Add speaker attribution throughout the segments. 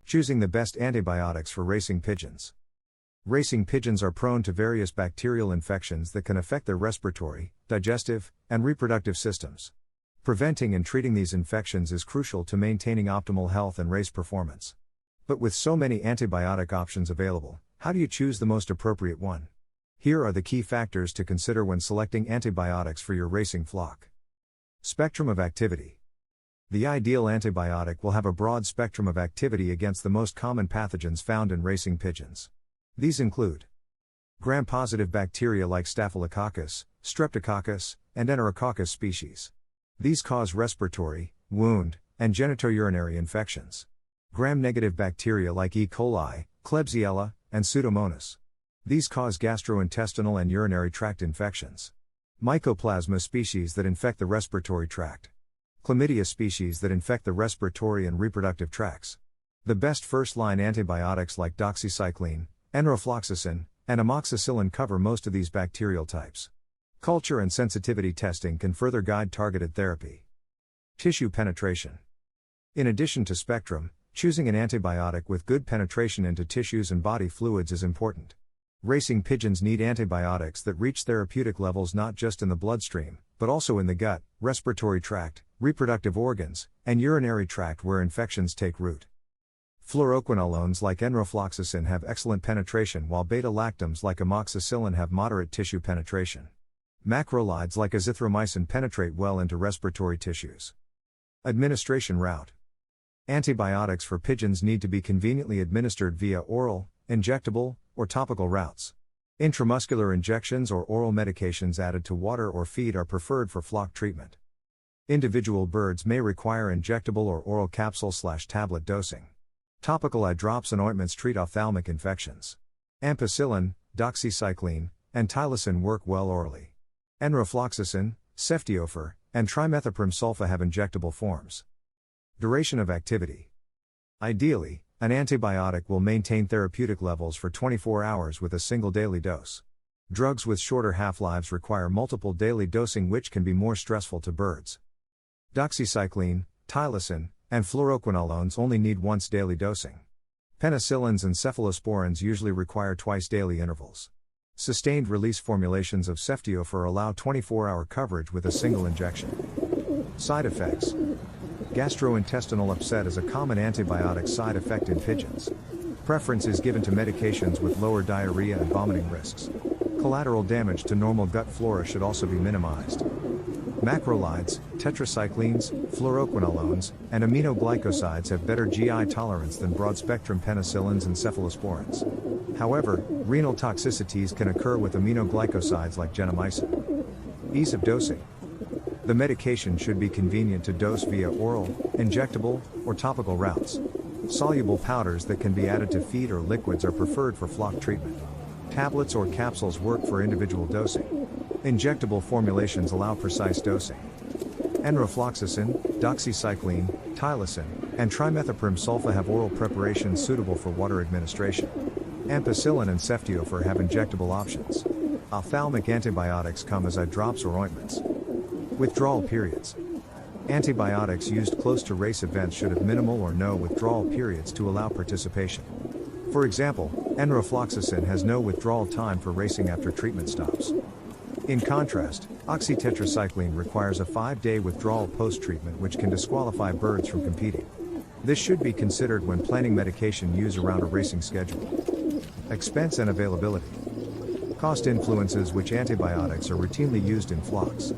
Speaker 1: Choosing the best antibiotics for racing pigeons. Racing pigeons are prone to various bacterial infections that can affect their respiratory, digestive, and reproductive systems. Preventing and treating these infections is crucial to maintaining optimal health and race performance. But with so many antibiotic options available, how do you choose the most appropriate one? Here are the key factors to consider when selecting antibiotics for your racing flock. Spectrum of activity. The ideal antibiotic will have a broad spectrum of activity against the most common pathogens found in racing pigeons. These include gram-positive bacteria like Staphylococcus, Streptococcus, and Enterococcus species. These cause respiratory, wound, and genitourinary infections. Gram-negative bacteria like E-Coli, Klebsiella, and Pseudomonas. These cause gastrointestinal and urinary tract infections. Mycoplasma species that infect the respiratory tract. Chlamydia species that infect the respiratory and reproductive tracts. The best first-line antibiotics like doxycycline, enrofloxacin, and amoxicillin cover most of these bacterial types. Culture and sensitivity testing can further guide targeted therapy. Tissue penetration. In addition to spectrum, choosing an antibiotic with good penetration into tissues and body fluids is important. Racing pigeons need antibiotics that reach therapeutic levels not just in the bloodstream, but also in the gut, respiratory tract, reproductive organs, and urinary tract where infections take root. Fluoroquinolones like enrofloxacin have excellent penetration while beta-lactams like amoxicillin have moderate tissue penetration. Macrolides like azithromycin penetrate well into respiratory tissues. Administration route. Antibiotics for pigeons need to be conveniently administered via oral, injectable, or topical routes. Intramuscular injections or oral medications added to water or feed are preferred for flock treatment. Individual birds may require injectable or oral capsule/tablet dosing. Topical eye drops and ointments treat ophthalmic infections. Ampicillin, doxycycline, and tylosin work well orally. Enrofloxacin, ceftiofur, and trimethoprim sulfa have injectable forms. Duration of activity. Ideally, an antibiotic will maintain therapeutic levels for 24 hours with a single daily dose. Drugs with shorter half-lives require multiple daily dosing, which can be more stressful to birds. Doxycycline, tylosin, and fluoroquinolones only need once daily dosing. Penicillins and cephalosporins usually require twice daily intervals. Sustained release formulations of ceftiofur allow 24-hour coverage with a single injection. Side effects. Gastrointestinal upset is a common antibiotic side effect in pigeons. Preference is given to medications with lower diarrhea and vomiting risks. Collateral damage to normal gut flora should also be minimized. Macrolides, tetracyclines, fluoroquinolones, and aminoglycosides have better GI tolerance than broad-spectrum penicillins and cephalosporins. However, renal toxicities can occur with aminoglycosides like gentamicin. Ease of dosing. The medication should be convenient to dose via oral, injectable, or topical routes. Soluble powders that can be added to feed or liquids are preferred for flock treatment. Tablets or capsules work for individual dosing. Injectable formulations allow precise dosing. Enrofloxacin, doxycycline, tylosin, and trimethoprim sulfa have oral preparations suitable for water administration. Ampicillin and ceftiofur have injectable options. Ophthalmic antibiotics come as eye drops or ointments. Withdrawal periods. Antibiotics used close to race events should have minimal or no withdrawal periods to allow participation. For example, enrofloxacin has no withdrawal time for racing after treatment stops. In contrast, oxytetracycline requires a 5-day withdrawal post-treatment, which can disqualify birds from competing. This should be considered when planning medication use around a racing schedule. Expense and availability. Cost influences which antibiotics are routinely used in flocks.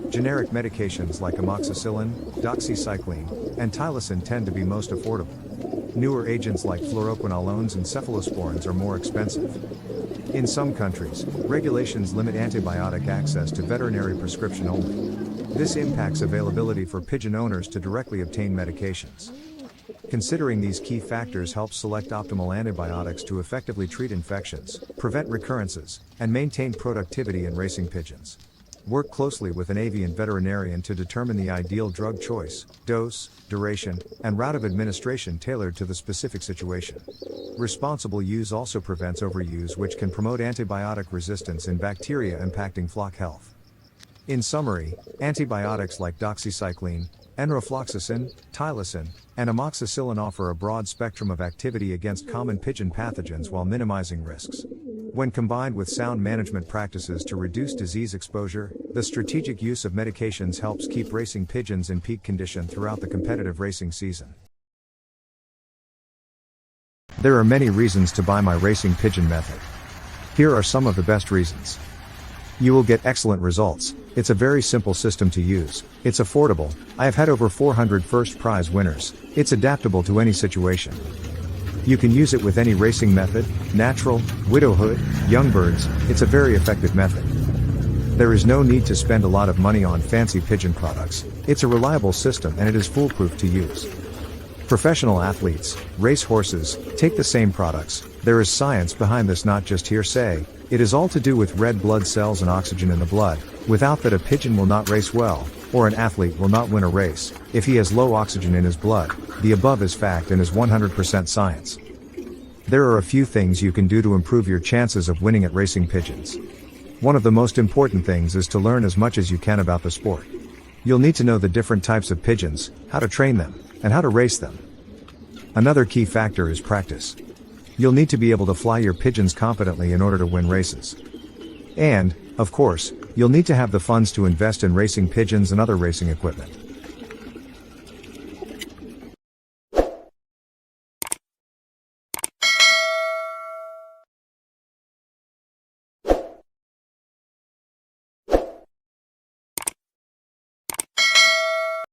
Speaker 1: Generic medications like amoxicillin, doxycycline, and tylosin tend to be most affordable. Newer agents like fluoroquinolones and cephalosporins are more expensive. In some countries, regulations limit antibiotic access to veterinary prescription only. This impacts availability for pigeon owners to directly obtain medications. Considering these key factors helps select optimal antibiotics to effectively treat infections, prevent recurrences, and maintain productivity in racing pigeons. Work closely with an avian veterinarian to determine the ideal drug choice, dose, duration, and route of administration tailored to the specific situation. Responsible use also prevents overuse, which can promote antibiotic resistance in bacteria impacting flock health. In summary, antibiotics like doxycycline, Enrofloxacin, tylosin, and amoxicillin offer a broad spectrum of activity against common pigeon pathogens while minimizing risks. When combined with sound management practices to reduce disease exposure, the strategic use of medications helps keep racing pigeons in peak condition throughout the competitive racing season. There are many reasons to buy my racing pigeon method. Here are some of the best reasons. You will get excellent results. It's a very simple system to use. It's affordable. I have had over 400 first prize winners. It's adaptable to any situation. You can use it with any racing method, natural, widowhood, young birds. It's a very effective method. There is no need to spend a lot of money on fancy pigeon products. It's a reliable system and it is foolproof to use. Professional athletes, race horses, take the same products. There is science behind this, not just hearsay. It is all to do with red blood cells and oxygen in the blood. Without that, a pigeon will not race well, or an athlete will not win a race. If he has low oxygen in his blood, the above is fact and is 100% science. There are a few things you can do to improve your chances of winning at racing pigeons. One of the most important things is to learn as much as you can about the sport. You'll need to know the different types of pigeons, how to train them, and how to race them. Another key factor is practice. You'll need to be able to fly your pigeons competently in order to win races. And, of course, you'll need to have the funds to invest in racing pigeons and other racing equipment.